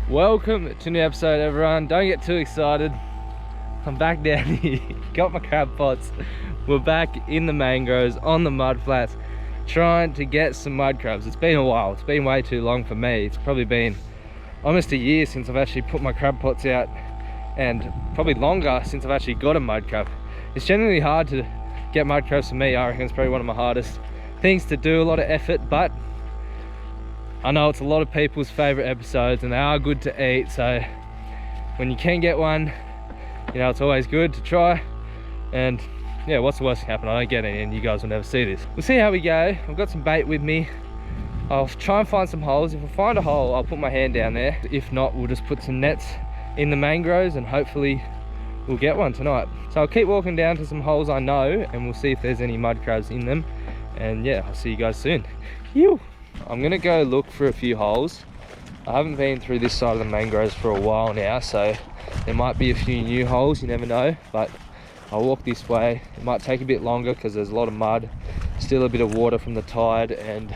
Welcome to a new episode, everyone. Don't get too excited. I'm back down here. Got my crab pots. We're back in the mangroves on the mudflats, trying to get some mud crabs. It's been a while. It's been way too long for me. It's probably been almost a year since I've actually put my crab pots out, and probably longer since I've actually got a mud crab. It's generally hard to get mud crabs for me. I reckon it's probably one of my hardest things to do, a lot of effort, but I know it's a lot of people's favorite episodes and they are good to eat, so when you can get one, you know, it's always good to try. And yeah, what's the worst that can happen? I don't get any and you guys will never see this. We'll see how we go. I've got some bait with me. I'll try and find some holes. If I find a hole, I'll put my hand down there. If not, we'll just put some nets in the mangroves and hopefully we'll get one tonight. So I'll keep walking down to some holes I know and we'll see if there's any mud crabs in them. And yeah, I'll see you guys soon. Phew. I'm gonna go look for a few holes. I haven't been through this side of the mangroves for a while now, so there might be a few new holes, you never know, but I'll walk this way. It might take a bit longer because there's a lot of mud, still a bit of water from the tide and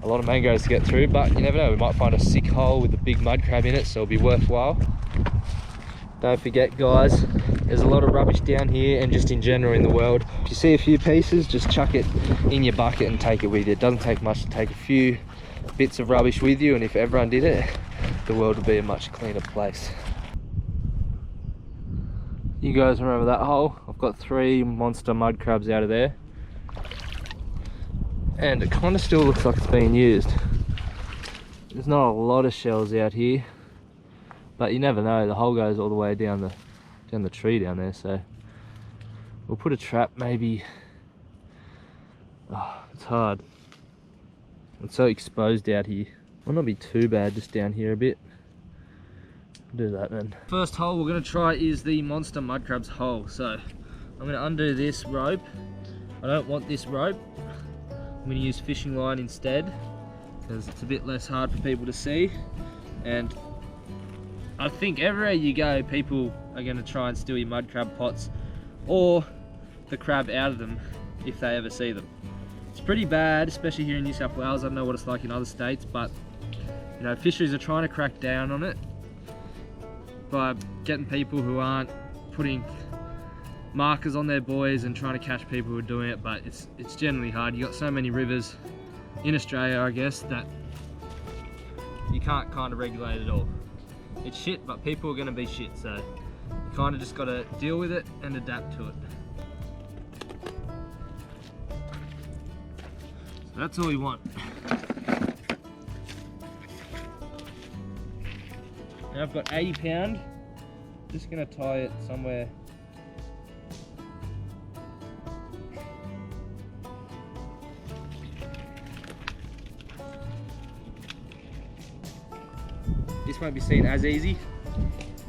a lot of mangroves to get through, but you never know, we might find a sick hole with a big mud crab in it, so it'll be worthwhile. Don't forget, guys, there's a lot of rubbish down here and just in general in the world. If you see a few pieces, just chuck it in your bucket and take it with you. It doesn't take much to take a few bits of rubbish with you, and if everyone did it, the world would be a much cleaner place. You guys remember that hole? I've got 3 monster mud crabs out of there. And it kind of still looks like it's being used. There's not a lot of shells out here, but you never know, the hole goes all the way down the tree down there, so we'll put a trap maybe. Oh, it's hard. It's so exposed out here. Might not be too bad just down here a bit. Do that then. First hole we're gonna try is the monster mud crab's hole. So I'm gonna undo this rope. I don't want this rope. I'm gonna use fishing line instead because it's a bit less hard for people to see. And I think everywhere you go, people are going to try and steal your mud crab pots or the crab out of them if they ever see them. It's pretty bad, especially here in New South Wales. I don't know what it's like in other states, but you know, fisheries are trying to crack down on it by getting people who aren't putting markers on their buoys and trying to catch people who are doing it. But it's generally hard. You got so many rivers in Australia, I guess, that you can't kind of regulate it all. It's shit, but people are going to be shit, so you kind of just got to deal with it and adapt to it. So that's all we want. Now I've got 80 pound, just going to tie it somewhere. This won't be seen as easy,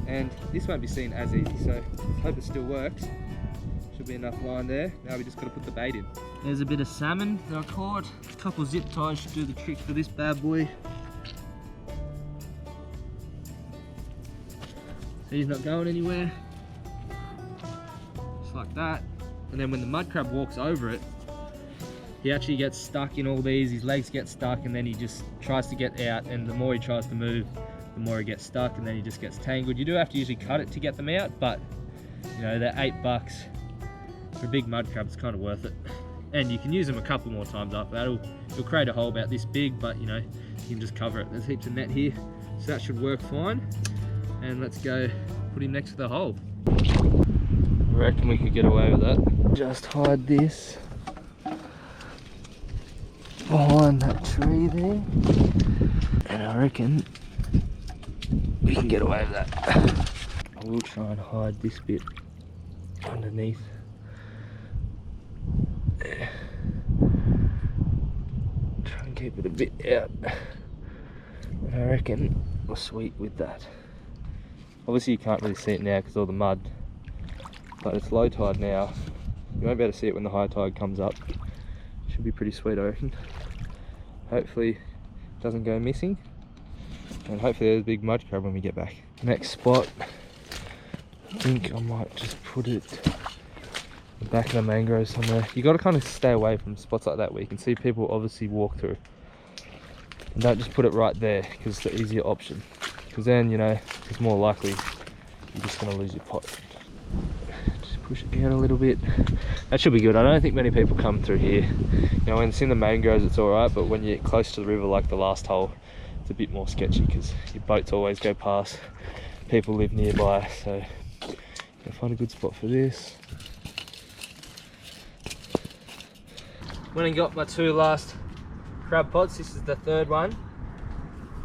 and this won't be seen as easy, so let's hope it still works. Should be enough line there. Now we just got to put the bait in. There's a bit of salmon that I caught. A couple of zip ties should do the trick for this bad boy. So he's not going anywhere. Just like that. And then when the mud crab walks over it, he actually gets stuck in all these. His legs get stuck and then he just tries to get out, and the more he tries to move, the more he gets stuck, and then he just gets tangled. You do have to usually cut it to get them out, but you know, they're $8 for a big mud crab. It's kind of worth it, and you can use them a couple more times after that. It'll create a hole about this big, but you know, you can just cover it. There's heaps of net here, so that should work fine. And let's go put him next to the hole. I reckon we could get away with that. Just hide this behind that tree there, and I reckon we can get away with that. I will try and hide this bit underneath. There. Try and keep it a bit out. And I reckon we're sweet with that. Obviously you can't really see it now because of all the mud, but it's low tide now. You won't be able to see it when the high tide comes up. Should be pretty sweet, I reckon. Hopefully it doesn't go missing, and hopefully there's a big mud crab when we get back. Next spot, I think I might just put it the back of the mangrove somewhere. You got to kind of stay away from spots like that where you can see people obviously walk through, and don't just put it right there because it's the easier option. because then, you know, it's more likely you're just going to lose your pot. Just push it down a little bit. That should be good. I don't think many people come through here. You know, when it's in the mangroves it's alright, but when you're close to the river like the last hole, it's a bit more sketchy because your boats always go past. People live nearby, so I'll find a good spot for this. Went and got my 2 last crab pots. This is the 3rd one,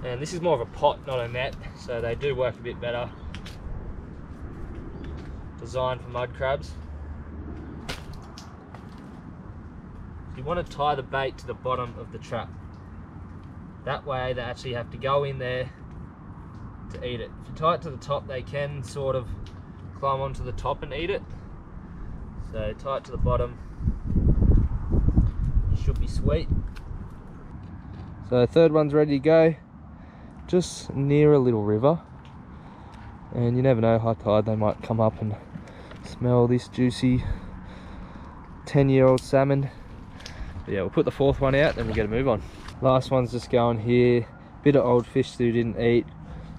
and this is more of a pot, not a net, so they do work a bit better. Designed for mud crabs. You want to tie the bait to the bottom of the trap. That way they actually have to go in there to eat it. If you tie it to the top, they can sort of climb onto the top and eat it. So tie it to the bottom. It should be sweet. So 3rd one's ready to go. Just near a little river. And you never know, high tide, they might come up and smell this juicy 10-year-old salmon. But yeah, we'll put the 4th one out, then we'll get a move on. Last one's just going here. Bit of old fish that we didn't eat.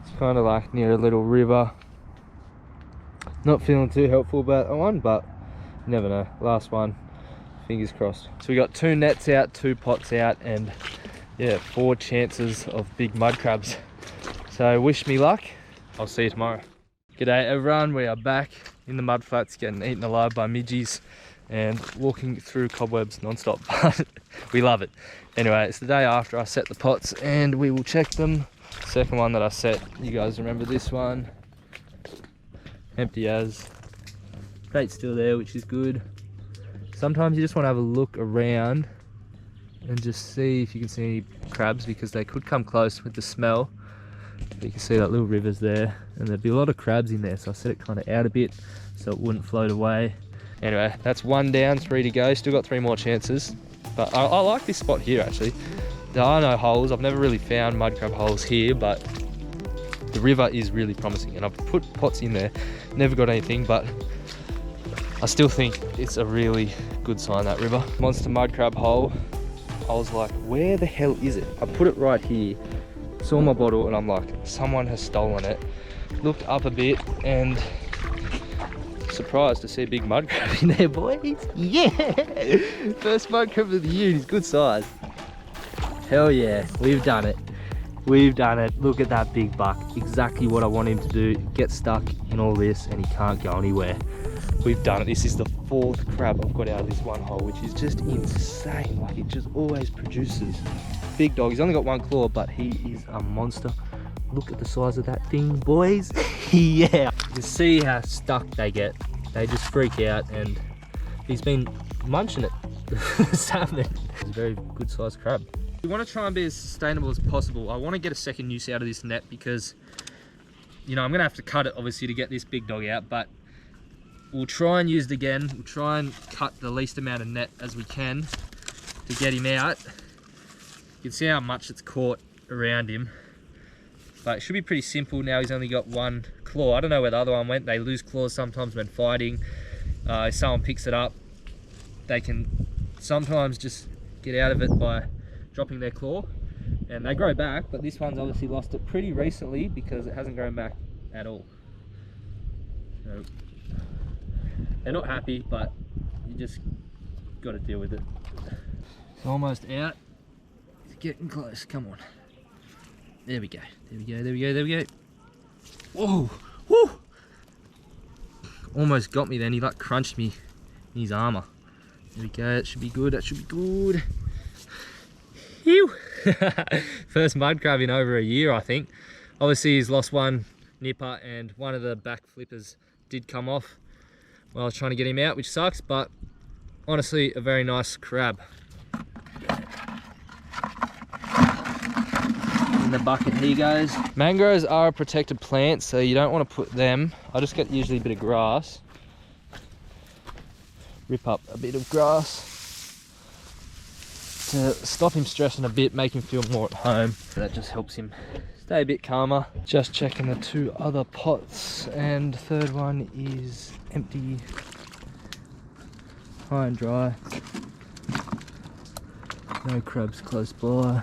It's kind of like near a little river. Not feeling too helpful about that one, but you never know. Last one, fingers crossed. So we got 2 nets out, 2 pots out, and yeah, 4 chances of big mud crabs. So wish me luck. I'll see you tomorrow. G'day everyone, we are back in the mud flats getting eaten alive by midgies and walking through cobwebs non-stop. We love it. Anyway, it's the day after I set the pots and we will check them. Second one that I set, you guys remember this one. Empty as. Bait's still there, which is good. Sometimes you just want to have a look around and just see if you can see any crabs, because they could come close with the smell. But you can see that little river's there and there'd be a lot of crabs in there, so I set it kind of out a bit so it wouldn't float away. Anyway, that's 1 down, 3 to go. Still got 3 more chances, but I like this spot here actually. There are no holes. I've never really found mud crab holes here, but the river is really promising, and I've put pots in there, never got anything, but I still think it's a really good sign, that river. Monster mud crab hole. I was like, where the hell is it? I put it right here, saw my bottle, and I'm like, someone has stolen it. Looked up a bit and surprised to see a big mud crab in there, boys. Yeah! First mud crab of the year, and he's good size. Hell yeah, we've done it. We've done it. Look at that big buck. Exactly what I want him to do. Get stuck in all this and he can't go anywhere. We've done it. This is the 4th crab I've got out of this one hole, which is just insane. Like, it just always produces. Big dog. He's only got 1 claw, but he is a monster. Look at the size of that thing, boys. Yeah. You can see how stuck they get. They just freak out, and he's been munching it. Salmon. It's a very good sized crab. We want to try and be as sustainable as possible. I want to get a second use out of this net because, you know, I'm going to have to cut it obviously to get this big dog out, but we'll try and use it again. We'll try and cut the least amount of net as we can to get him out. You can see how much it's caught around him, but it should be pretty simple now. He's only got 1 claw. I don't know where the other one went. They lose claws sometimes when fighting. If someone picks it up, they can sometimes just get out of it by dropping their claw, and they grow back, but this one's obviously lost it pretty recently because it hasn't grown back at all. So they're not happy, but you just got to deal with it. It's almost out. It's getting close. Come on. There we go. There we go. There we go. There we go. Whoa! Woo! Almost got me then. He like crunched me in his armor. There we go. That should be good. That should be good. Phew. First mud crab in over a year, I think. Obviously he's lost 1 nipper and one of the back flippers did come off while I was trying to get him out, which sucks, but honestly a very nice crab. In the bucket he goes. Mangroves are a protected plant, so you don't want to put them. I just get usually a bit of grass. Rip up a bit of grass to stop him stressing a bit, make him feel more at home. That just helps him stay a bit calmer. Just checking the 2 other pots, and the 3rd one is empty, high and dry. No crabs close by.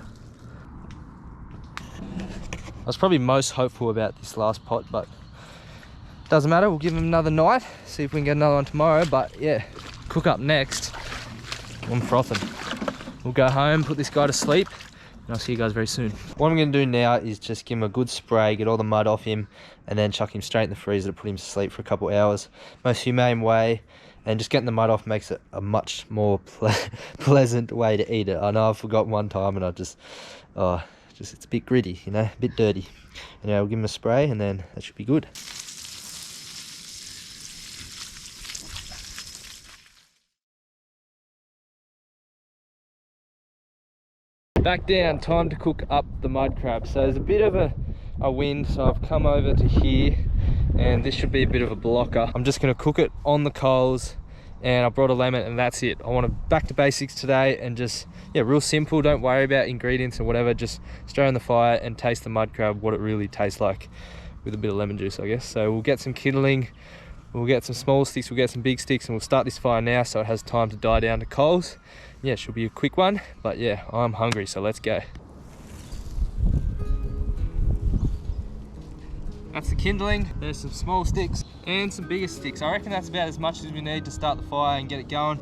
I was probably most hopeful about this last pot, but doesn't matter. We'll give him another night, see if we can get another one tomorrow. But yeah, cook up next. I'm frothing. We'll go home, put this guy to sleep, and I'll see you guys very soon. What I'm going to do now is just give him a good spray, get all the mud off him, and then chuck him straight in the freezer to put him to sleep for a couple of hours. Most humane way, and just getting the mud off makes it a much more pleasant way to eat it. I know I've forgotten one time and I just it's a bit gritty, you know, a bit dirty. Anyway, we'll give him a spray and then that should be good. Back down, time to cook up the mud crab. So there's a bit of a wind, so I've come over to here and this should be a bit of a blocker. I'm just going to cook it on the coals, and I brought a lemon and that's it. I want to back to basics today and just, yeah, real simple. Don't worry about ingredients or whatever, just stir in the fire and taste the mud crab, what it really tastes like with a bit of lemon juice, I guess. So we'll get some kindling, we'll get some small sticks, we'll get some big sticks, and we'll start this fire now so it has time to die down to coals. Yeah, it should be a quick one, but yeah, I'm hungry, so let's go. That's the kindling. There's some small sticks and some bigger sticks. I reckon that's about as much as we need to start the fire and get it going.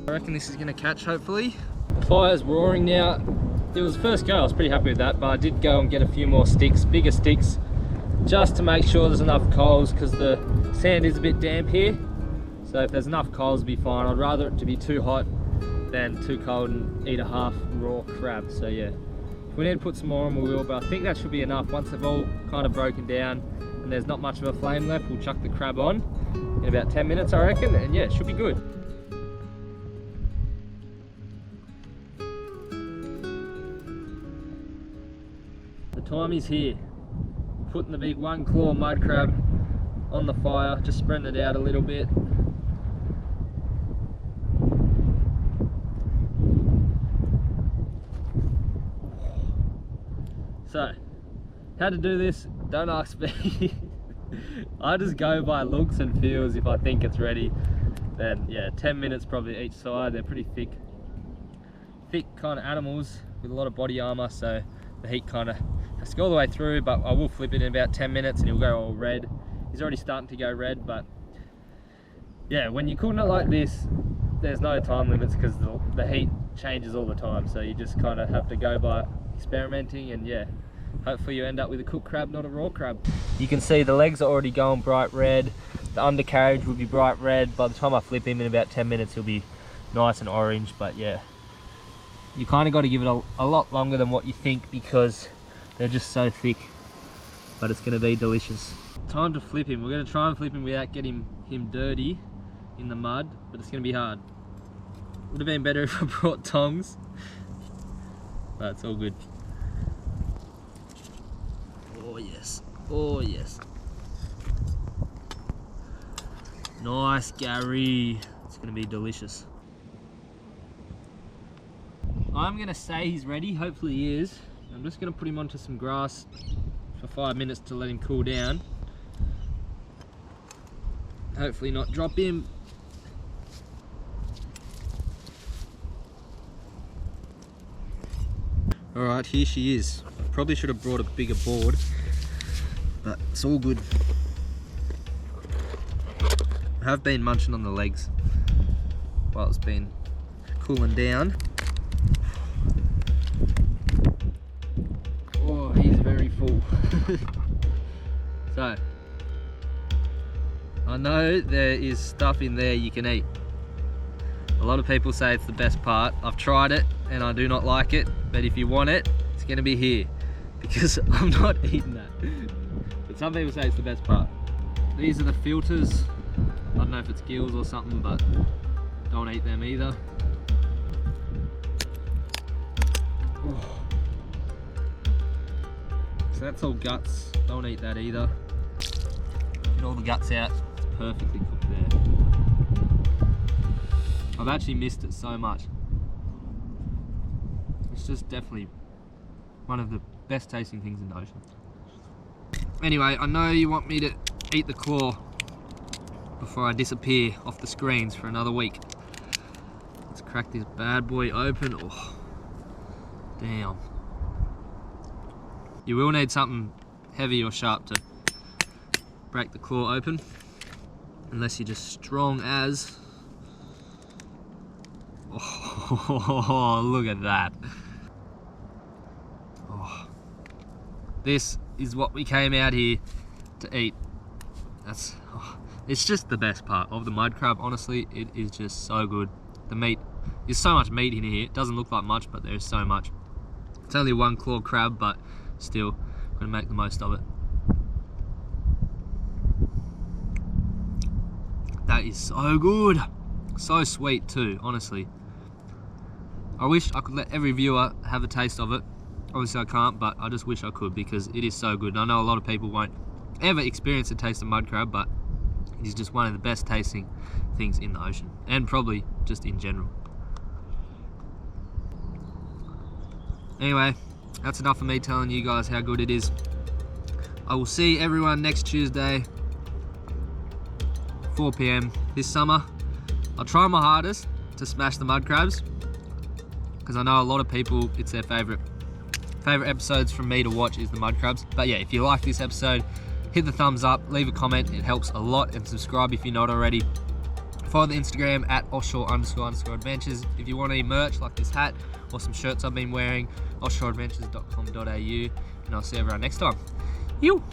I reckon this is gonna catch, hopefully. The fire's roaring now. It was the first go, I was pretty happy with that, but I did go and get a few more sticks, bigger sticks, just to make sure there's enough coals, because the sand is a bit damp here. So if there's enough coals, it'll be fine. I'd rather it to be too hot than too cold and eat a half raw crab. So yeah, if we need to put some more on, we will, but I think that should be enough. Once they've all kind of broken down and there's not much of a flame left, we'll chuck the crab on in about 10 minutes, I reckon, and yeah, it should be good. The time is here. Putting the big one claw mud crab on the fire, just spreading it out a little bit. So, how to do this, don't ask me. I just go by looks and feels. If I think it's ready, then yeah, 10 minutes probably each side. They're pretty thick kind of animals with a lot of body armor, so the heat kind of has to go all the way through, but I will flip it in about 10 minutes and he'll go all red. He's already starting to go red, but yeah, when you're cooking it like this, there's no time limits because the heat changes all the time, so you just kind of have to go by experimenting, and yeah, hopefully you end up with a cooked crab, not a raw crab. You can see the legs are already going bright red, the undercarriage will be bright red. By the time I flip him in about 10 minutes he'll be nice and orange. But yeah, you kind of got to give it a lot longer than what you think because they're just so thick, but it's going to be delicious. Time to flip him. We're going to try and flip him without getting him dirty in the mud, but it's going to be hard. Would have been better if I brought tongs, but it's all good. Oh yes, oh yes. Nice, Gary. It's gonna be delicious. I'm gonna say he's ready, hopefully he is. I'm just gonna put him onto some grass for 5 minutes to let him cool down. Hopefully not drop him. Alright, here she is. Probably should have brought a bigger board, but it's all good. I have been munching on the legs while it's been cooling down. Oh, he's very full. So, I know there is stuff in there you can eat. A lot of people say it's the best part. I've tried it and I do not like it, but if you want it, it's gonna be here, because I'm not eating that. But some people say it's the best part. These are the filters. I don't know if it's gills or something, but don't eat them either. Oh. So that's all guts, don't eat that either. Get all the guts out, it's perfectly cooked there. I've actually missed it so much. It's just definitely one of the best tasting things in the ocean. Anyway, I know you want me to eat the claw before I disappear off the screens for another week. Let's crack this bad boy open. Oh. Damn. You will need something heavy or sharp to break the claw open, unless you're just strong as. Oh, look at that. Oh. This is what we came out here to eat. It's just the best part of the mud crab, honestly. It is just so good. The meat, there's so much meat in here. It doesn't look like much, but there's so much. It's only one clawed crab, but still, I'm gonna make the most of it. That is so good. So sweet too, honestly. I wish I could let every viewer have a taste of it. Obviously I can't, but I just wish I could, because it is so good. And I know a lot of people won't ever experience a taste of mud crab, but it is just one of the best tasting things in the ocean, and probably just in general. Anyway, that's enough of me telling you guys how good it is. I will see everyone next Tuesday, 4 PM this summer. I'll try my hardest to smash the mud crabs, because I know a lot of people, it's their favorite episodes from me to watch is the mud crabs. But yeah, if you like this episode, hit the thumbs up, leave a comment, it helps a lot, and subscribe if you're not already. Follow the Instagram at offshore__adventures. If you want any merch like this hat or some shirts I've been wearing, offshoreadventures.com.au, and I'll see everyone next time. You.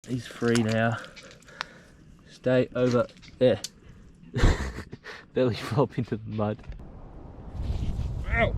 He's free now. Stay over there. Belly flop into the mud. Ow!